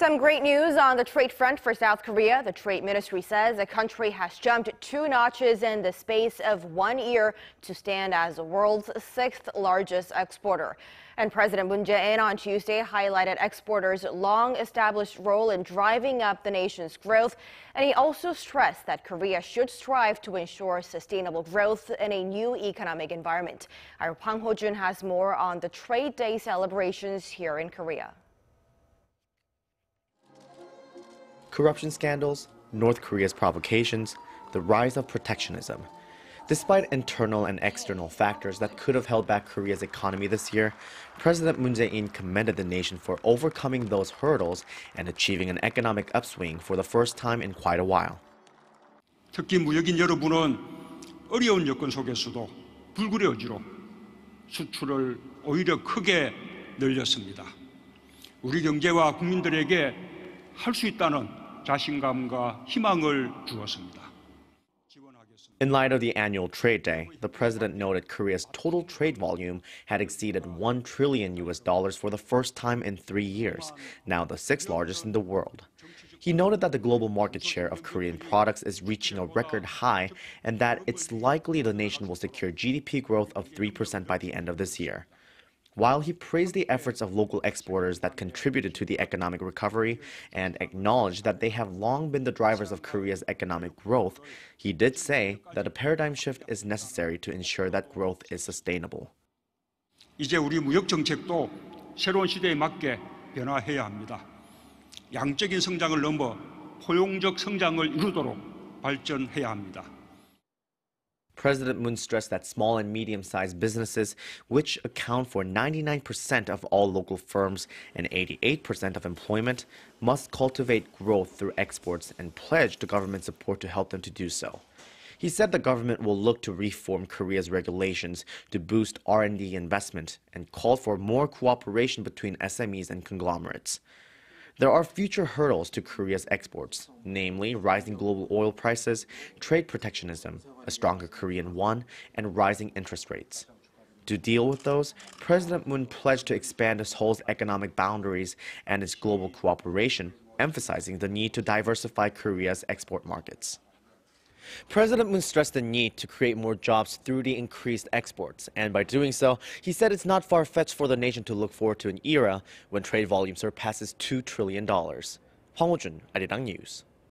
Some great news on the trade front for South Korea. The Trade Ministry says the country has jumped 2 notches in the space of 1 year to stand as the world's 6th largest exporter. And President Moon Jae-in on Tuesday highlighted exporters' long-established role in driving up the nation's growth. And he also stressed that Korea should strive to ensure sustainable growth in a new economic environment. Our Hwang Hojun has more on the Trade Day celebrations here in Korea. Corruption scandals, North Korea's provocations, the rise of protectionism. Despite internal and external factors that could have held back Korea's economy this year, President Moon Jae-in commended the nation for overcoming those hurdles and achieving an economic upswing for the first time in quite a while. 특히 무역인 여러분은 어려운 여건 속에서도 불굴의 의지로 수출을 오히려 크게 늘렸습니다. 우리 경제와 국민들에게 할 수 있다는 자신감과 희망을 주었습니다. In light of the annual trade day, the president noted Korea's total trade volume had exceeded $1 trillion for the first time in 3 years, now the 6th largest in the world. He noted that the global market share of Korean products is reaching a record high and that it's likely the nation will secure GDP growth of 3% by the end of this year. While he praised the efforts of local exporters that contributed to the economic recovery and acknowledged that they have long been the drivers of Korea's economic growth, he did say that a paradigm shift is necessary to ensure that growth is sustainable. 이제 우리 무역 정책도 새로운 시대에 맞게 변화해야 합니다. 양적인 성장을 넘어 포용적 성장을 이루도록 발전해야 합니다. President Moon stressed that small and medium-sized businesses, which account for 99% of all local firms and 88% of employment, must cultivate growth through exports and pledged government support to help them to do so. He said the government will look to reform Korea's regulations to boost R&D investment and called for more cooperation between SMEs and conglomerates. There are future hurdles to Korea's exports, namely rising global oil prices, trade protectionism, a stronger Korean won, and rising interest rates. To deal with those, President Moon pledged to expand Seoul's economic boundaries and its global cooperation, emphasizing the need to diversify Korea's export markets. President Moon stressed the need to create more jobs through the increased exports, and by doing so, he said it's not far-fetched for the nation to look forward to an era when trade volume surpasses $2 trillion. Hwang Hojun, Arirang News.